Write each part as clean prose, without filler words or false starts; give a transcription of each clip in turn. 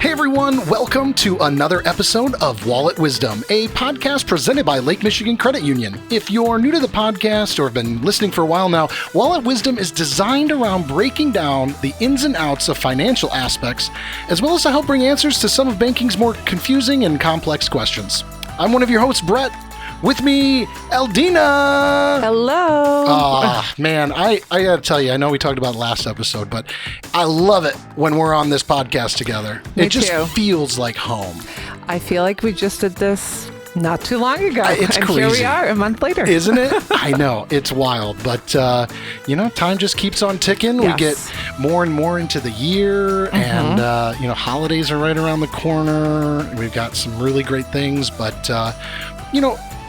Hey everyone, welcome to another episode of Wallet Wisdom, a podcast presented by Lake Michigan Credit Union. If you're new to the podcast or have been listening for a while now, Wallet Wisdom is designed around breaking down the ins and outs of financial aspects, as well as to help bring answers to some of banking's more confusing and complex questions. I'm one of your hosts, Brett. With me, Aldina. Hello. Man, I gotta tell you, I know we talked about it last episode, but I love it when we're on this podcast together. Me It just too. feels like home. I feel like we just did this not too long ago. It's and crazy. Here we are a month later. Isn't it? I know, it's wild, but time just keeps on ticking. Yes. We get more and more into the year, and holidays are right around the corner. We've got some really great things, but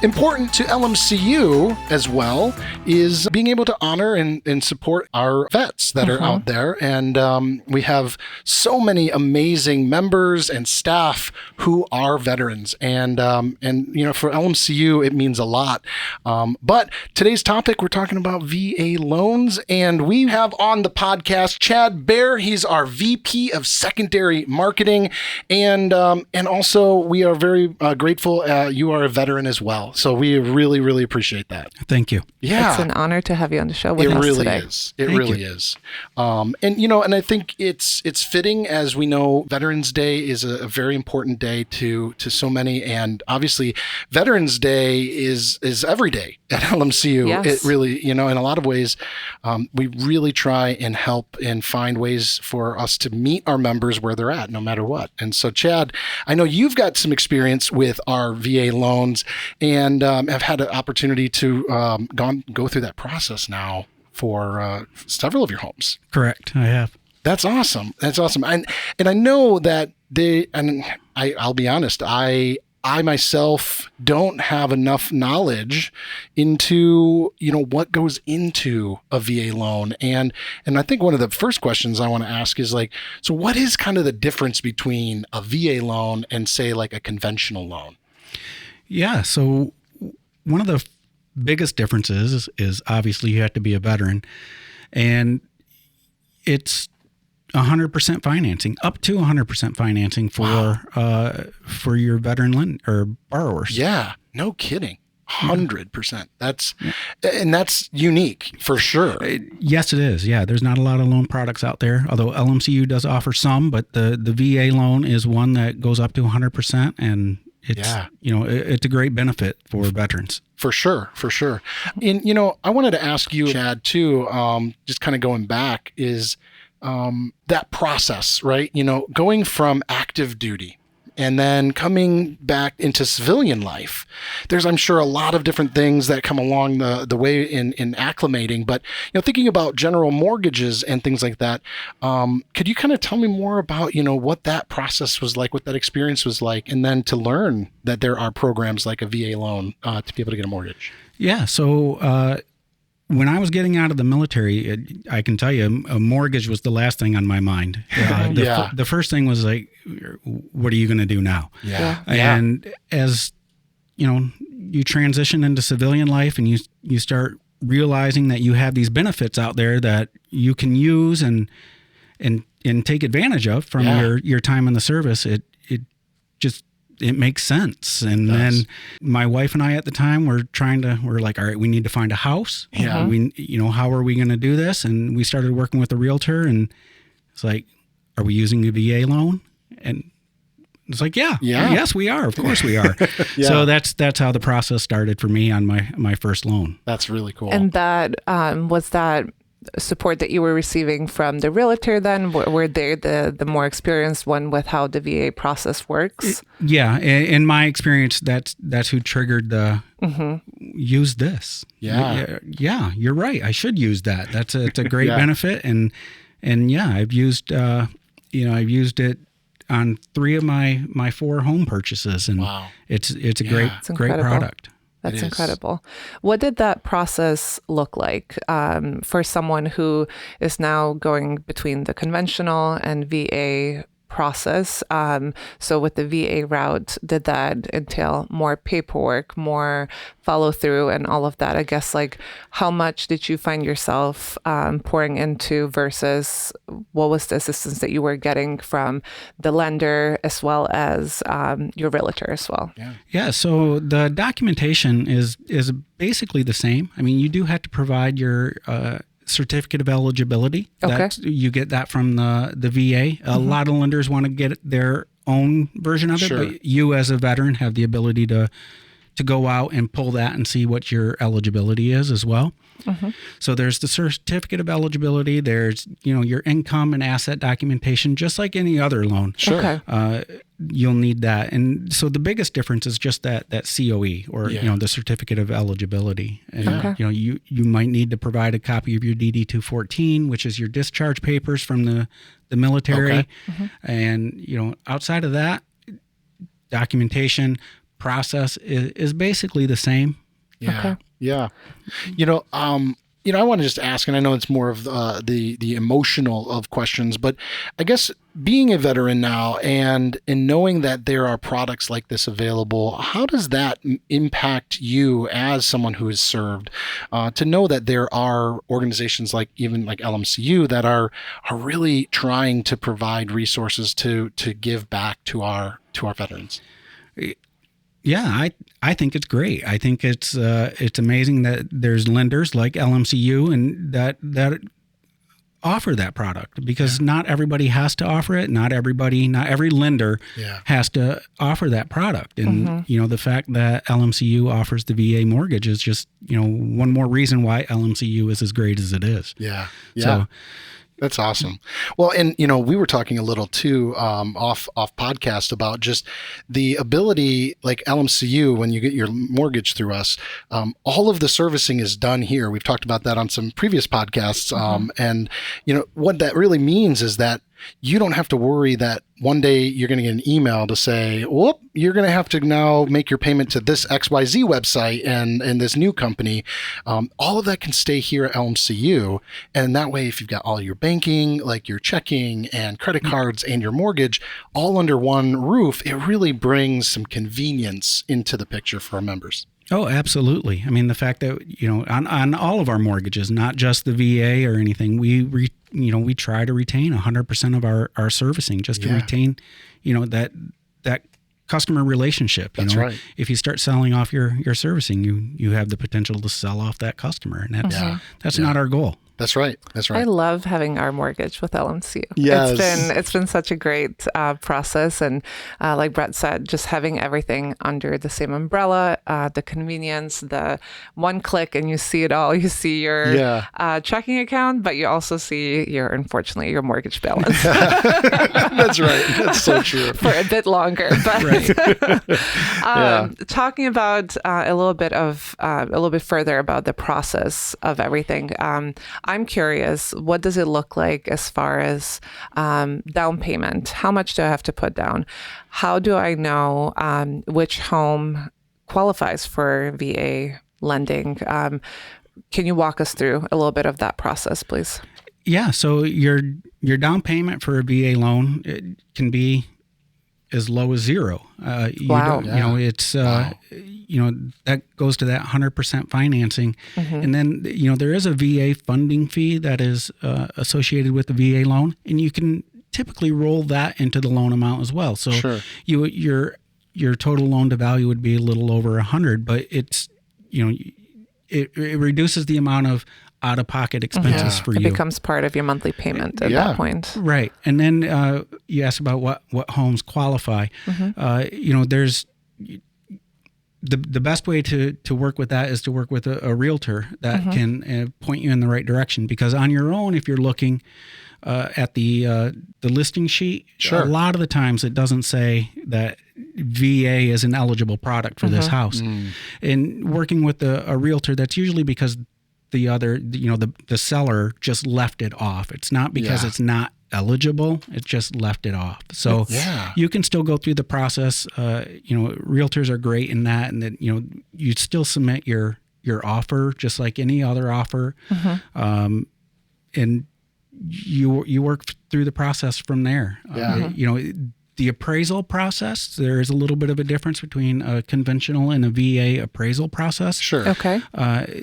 important to LMCU as well is being able to honor and support our vets that are out there. And we have so many amazing members and staff who are veterans. And for LMCU, it means a lot. But today's topic, we're talking about VA loans. And we have on the podcast Chad Baehr. He's our VP of Secondary Marketing. And also, we are very grateful you are a veteran as well. So we really, really appreciate that. Thank you. Yeah. It's an honor to have you on the show with us today. It really is. And I think it's fitting, as we know, Veterans Day is a very important day to so many. And obviously, Veterans Day is every day at LMCU. Yes. It really, in a lot of ways, we really try and help and find ways for us to meet our members where they're at, no matter what. And so, Chad, I know you've got some experience with our VA loans and have had an opportunity to go through that process now for several of your homes. Correct. I have. That's awesome. And I know that I'll be honest, I myself don't have enough knowledge into, what goes into a VA loan. And I think one of the first questions I want to ask is so what is kind of the difference between a VA loan and, say, like a conventional loan? Yeah. So one of the biggest differences is obviously you have to be a veteran, and it's 100% financing, up to 100% financing for your veteran or borrowers. Yeah, no kidding. 100%. That's unique for sure. Yes, it is. Yeah, there's not a lot of loan products out there, although LMCU does offer some, but the VA loan is one that goes up to 100%, and it's a great benefit for veterans. For sure. And, I wanted to ask you, Chad, too, just kind of going back is that process, right? Going from active duty and then coming back into civilian life. There's, I'm sure, a lot of different things that come along the way in acclimating. But, thinking about general mortgages and things like that, could you kind of tell me more about, what that process was like, what that experience was like, and then to learn that there are programs like a VA loan to be able to get a mortgage? Yeah. So when I was getting out of the military, I can tell you, a mortgage was the last thing on my mind. The first thing was what are you going to do now? Yeah. And as you transition into civilian life, and you start realizing that you have these benefits out there that you can use and take advantage of from your time in the service, it makes sense. And then my wife and I at the time we're like, all right, we need to find a house. Yeah. How are we going to do this? And we started working with a realtor, and it's like, are we using a VA loan? And it's like, yes, we are. Of course we are. So that's how the process started for me on my first loan. That's really cool. And that was that support that you were receiving from the realtor then? Were they the more experienced one with how the VA process works? Yeah. In my experience, that's who triggered the use this. Yeah. Yeah, you're right. I should use that. It's a great benefit. And I've used it on 3 of my 4 home purchases, and it's a great product. That's incredible. What did that process look like for someone who is now going between the conventional and VA process. So with the VA route, did that entail more paperwork, more follow through and all of that? I guess, like, how much did you find yourself pouring into versus what was the assistance that you were getting from the lender as well as your realtor as well? Yeah. So the documentation is basically the same. I mean, you do have to provide your certificate of eligibility. Okay. You get that from the VA. A lot of lenders want to get their own version of it, Sure. but you as a veteran have the ability to go out and pull that and see what your eligibility is as well. So there's the certificate of eligibility. There's, your income and asset documentation, just like any other loan. Sure. Okay. You'll need that. And so the biggest difference is just that COE or, the certificate of eligibility. And, you might need to provide a copy of your DD-214, which is your discharge papers from the military. Okay. And, outside of that, documentation process is basically the same. Yeah. Okay. Yeah. I want to just ask, and I know it's more of the emotional of questions, but I guess being a veteran now and knowing that there are products like this available, how does that impact you as someone who has served? To know that there are organizations like LMCU that are really trying to provide resources to give back to our veterans. Yeah, I think it's great. I think it's amazing that there's lenders like LMCU and that offer that product, because not everybody has to offer it. Not every lender has to offer that product. And the fact that LMCU offers the VA mortgage is just one more reason why LMCU is as great as it is. Yeah. So, that's awesome. Well, and we were talking a little too off podcast about just the ability, like LMCU, when you get your mortgage through us, all of the servicing is done here. We've talked about that on some previous podcasts, and what that really means is that you don't have to worry that one day you're going to get an email to say, whoop, you're going to have to now make your payment to this XYZ website and this new company. All of that can stay here at LMCU. And that way, if you've got all your banking, like your checking and credit cards and your mortgage all under one roof, it really brings some convenience into the picture for our members. Oh, absolutely. I mean, the fact that, on all of our mortgages, not just the VA or anything, we try to retain 100% of our servicing just to retain, that customer relationship. That's right. If you start selling off your servicing, you have the potential to sell off that customer. And that's not our goal. That's right. I love having our mortgage with LMCU. Yes. It's been such a great process, and like Brett said, just having everything under the same umbrella, the convenience, the one click, and you see it all. You see your checking account, but you also see unfortunately your mortgage balance. That's right. That's so true. For a bit longer, but talking about a little bit further about the process of everything. I'm curious, what does it look like as far as down payment? How much do I have to put down? How do I know which home qualifies for VA lending? Can you walk us through a little bit of that process, please? Yeah. So your down payment for a VA loan, it can be as low as zero. Wow. It's that goes to that 100% financing. And then, there is a VA funding fee that is associated with the VA loan, and you can typically roll that into the loan amount as well. So your total loan to value would be a little over 100, but it's, it reduces the amount of out-of-pocket expenses for you. It becomes part of your monthly payment at that point. Right. And then you asked about what homes qualify. There's the best way to work with that is to work with a realtor that can point you in the right direction, because on your own, if you're looking at the listing sheet, a lot of the times it doesn't say that VA is an eligible product for this house. And working with a realtor, that's usually because the seller just left it off. It's not because it's not eligible, it just left it off. So you can still go through the process. Realtors are great in that, and that you still submit your offer just like any other offer. And you work through the process from there. Yeah. The appraisal process, there is a little bit of a difference between a conventional and a VA appraisal process. Sure. Okay.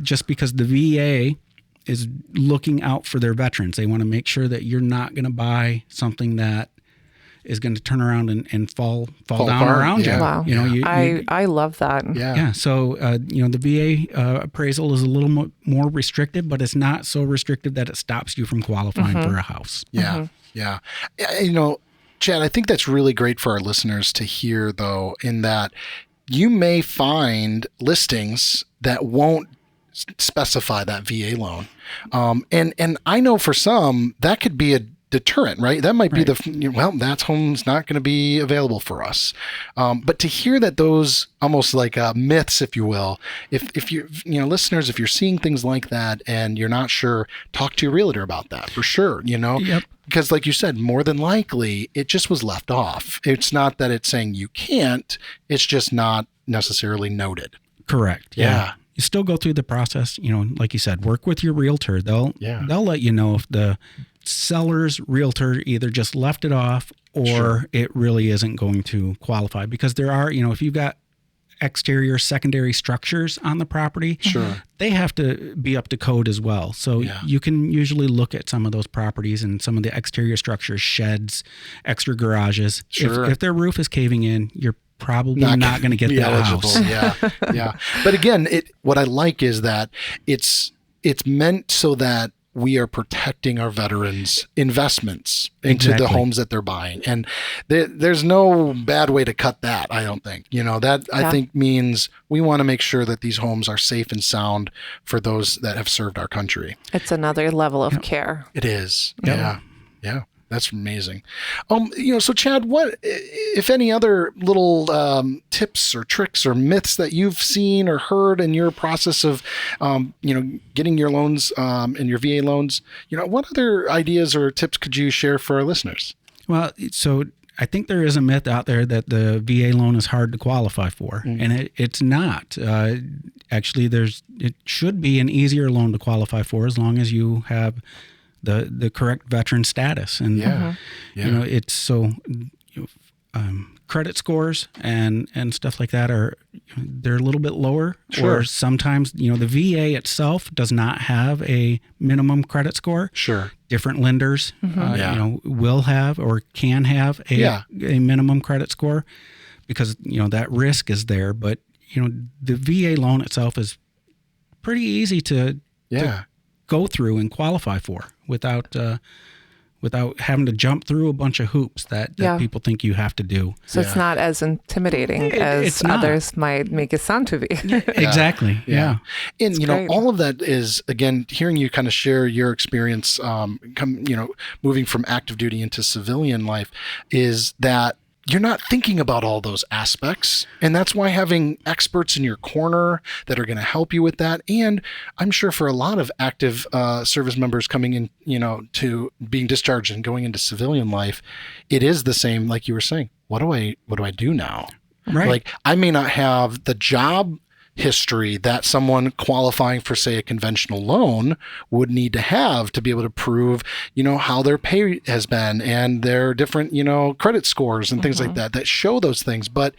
Just because the VA is looking out for their veterans. They want to make sure that you're not going to buy something that is going to turn around and fall down apart. around you. Wow. I love that. Yeah. So, the VA appraisal is a little more restrictive, but it's not so restrictive that it stops you from qualifying for a house. Yeah. Yeah. Chad, I think that's really great for our listeners to hear, though, in that you may find listings that won't specify that VA loan. And I know for some, that could be a deterrent, right? That might be that home's not going to be available for us. But to hear that those almost like myths, if you will, if you listeners, if you're seeing things like that and you're not sure, talk to your realtor about that for sure, Yep. Because like you said, more than likely it just was left off. It's not that it's saying you can't, it's just not necessarily noted. Correct. Yeah. You still go through the process, like you said, work with your realtor. They'll let you know if the seller's realtor either just left it off or it really isn't going to qualify, because there are, if you've got exterior secondary structures on the property, they have to be up to code as well. So you can usually look at some of those properties and some of the exterior structures, sheds, extra garages. If their roof is caving in, you're probably not going to get that house. Yeah. But again, what I like is that it's meant so that we are protecting our veterans' investments into the homes that they're buying. And there's no bad way to cut that, I don't think. I think means we want to make sure that these homes are safe and sound for those that have served our country. It's another level of care. It is. Yeah. That's amazing. So Chad, what, if any other little tips or tricks or myths that you've seen or heard in your process of, getting your loans and your VA loans, what other ideas or tips could you share for our listeners? Well, so I think there is a myth out there that the VA loan is hard to qualify for, and it's not. Actually, it should be an easier loan to qualify for as long as you have the correct veteran status. And it's so credit scores and stuff like that they're a little bit lower. Or sometimes the VA itself does not have a minimum credit score. Different lenders will have or can have a minimum credit score, because that risk is there. But the VA loan itself is pretty easy to go through and qualify for without having to jump through a bunch of hoops that people think you have to do. So it's not as intimidating as others might make it sound to be. Exactly. Yeah. And all of that is, again, hearing you kind of share your experience, moving from active duty into civilian life, is that you're not thinking about all those aspects. And that's why having experts in your corner that are going to help you with that. And I'm sure for a lot of active service members coming in, to being discharged and going into civilian life, it is the same, like you were saying. What do I do now? Right. Like, I may not have the job history that someone qualifying for, say, a conventional loan would need to have to be able to prove, how their pay has been and their different, credit scores and things like that show those things. But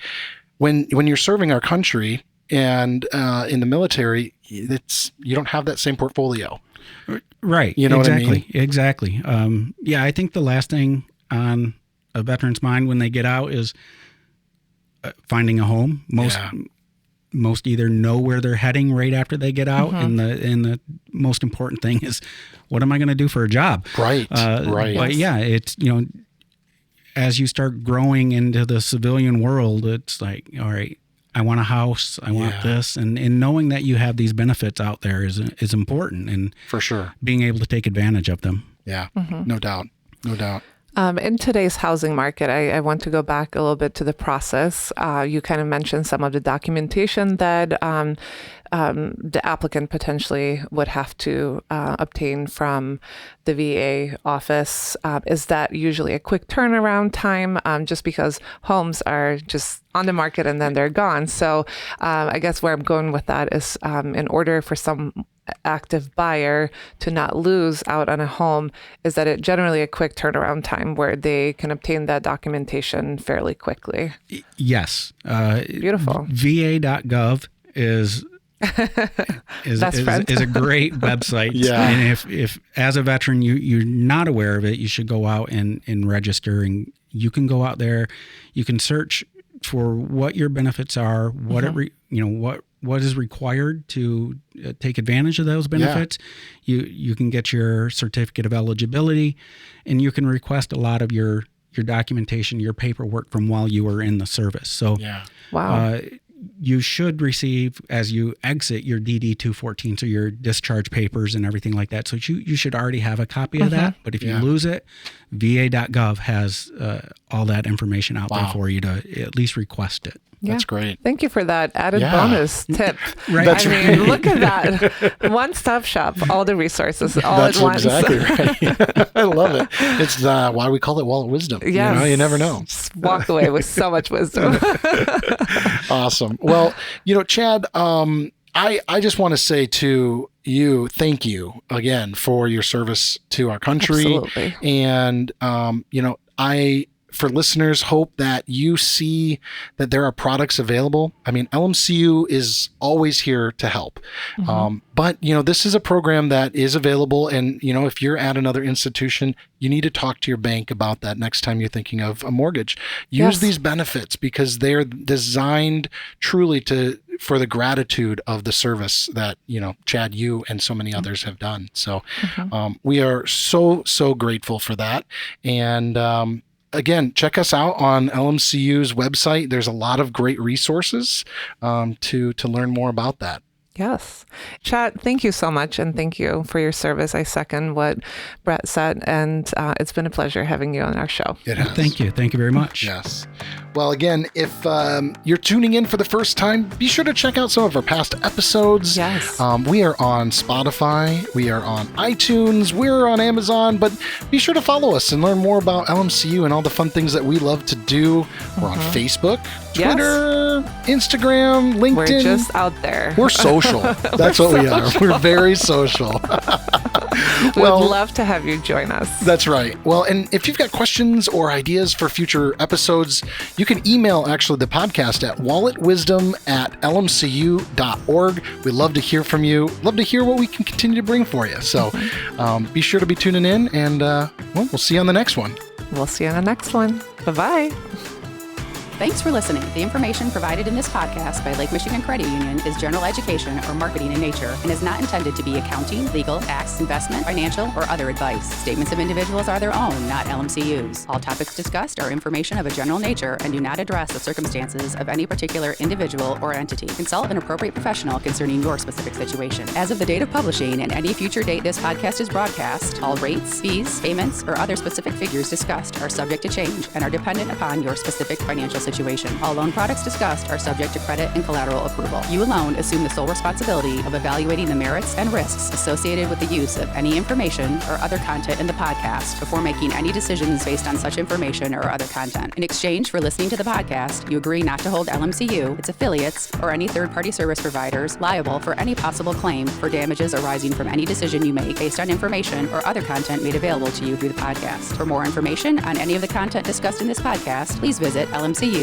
when you're serving our country and in the military, you don't have that same portfolio. Right. You know what I mean? Exactly. I think the last thing on a veteran's mind when they get out is finding a home. Most either know where they're heading right after they get out, and the most important thing is, what am I going to do for a job? Right. Right. But it's as you start growing into the civilian world, it's like, all right, I want a house, I want this, and knowing that you have these benefits out there is important, and for sure, being able to take advantage of them. Yeah, no doubt. In today's housing market, I want to go back a little bit to the process. You kind of mentioned some of the documentation that the applicant potentially would have to obtain from the VA office. Is that usually a quick turnaround time, just because homes are just on the market and then they're gone? So I guess where I'm going with that is in order for active buyer to not lose out on a home is that it's generally a quick turnaround time where they can obtain that documentation fairly quickly. Yes. Beautiful. VA.gov is a great website. Yeah. And if as a veteran you're not aware of it, you should go out and register, and you can go out there, you can search for what your benefits are, what what is required to take advantage of those benefits. You can get your certificate of eligibility, and you can request a lot of your documentation, your paperwork from while you were in the service. So Wow. You should receive, as you exit, your DD-214, so your discharge papers and everything like that. So you should already have a copy of that. But if you lose it, VA.gov has all that information out there for you to at least request it. That's great. Thank you for that added bonus tip. Right. That's mean, look at that. One-stop shop, all the resources all That's at once. exactly right. I love it. It's why we call it Wallet Wisdom. Yes. You never know. Just walk away with so much wisdom. Awesome. Well, Chad, I just want to say to you, thank you again for your service to our country. Absolutely. And, I, for listeners, hope that you see that there are products available. I mean, LMCU is always here to help. But, this is a program that is available. And, if you're at another institution, you need to talk to your bank about that next time you're thinking of a mortgage. Use these benefits because they're designed truly for the gratitude of the service that, Chad, you and so many others have done. So we are so, so grateful for that. And, again, check us out on LMCU's website. There's a lot of great resources to learn more about that. Yes. Chad, thank you so much. And thank you for your service. I second what Brett said. And it's been a pleasure having you on our show. It has. Thank you. Thank you very much. Yes. Well, again, if you're tuning in for the first time, be sure to check out some of our past episodes. Yes. We are on Spotify. We are on iTunes. We're on Amazon. But be sure to follow us and learn more about LMCU and all the fun things that we love to do. We're on Facebook, Twitter, Instagram, LinkedIn. We're just out there. We're social. That's what we are. We're very social. We'd love to have you join us. That's right. Well, and if you've got questions or ideas for future episodes, you can email actually the podcast at walletwisdom@lmcu.org. We'd love to hear from you. Love to hear what we can continue to bring for you. So be sure to be tuning in, and we'll see you on the next one. We'll see you on the next one. Bye-bye. Thanks for listening. The information provided in this podcast by Lake Michigan Credit Union is general education or marketing in nature and is not intended to be accounting, legal, tax, investment, financial, or other advice. Statements of individuals are their own, not LMCU's. All topics discussed are information of a general nature and do not address the circumstances of any particular individual or entity. Consult an appropriate professional concerning your specific situation. As of the date of publishing and any future date this podcast is broadcast, all rates, fees, payments, or other specific figures discussed are subject to change and are dependent upon your specific financial situation. All loan products discussed are subject to credit and collateral approval. You alone assume the sole responsibility of evaluating the merits and risks associated with the use of any information or other content in the podcast before making any decisions based on such information or other content. In exchange for listening to the podcast, you agree not to hold LMCU, its affiliates, or any third-party service providers liable for any possible claim for damages arising from any decision you make based on information or other content made available to you through the podcast. For more information on any of the content discussed in this podcast, please visit LMCU.org.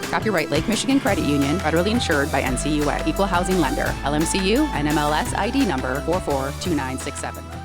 Copyright Lake Michigan Credit Union, federally insured by NCUA. Equal housing lender. LMCU, NMLS ID number 442967.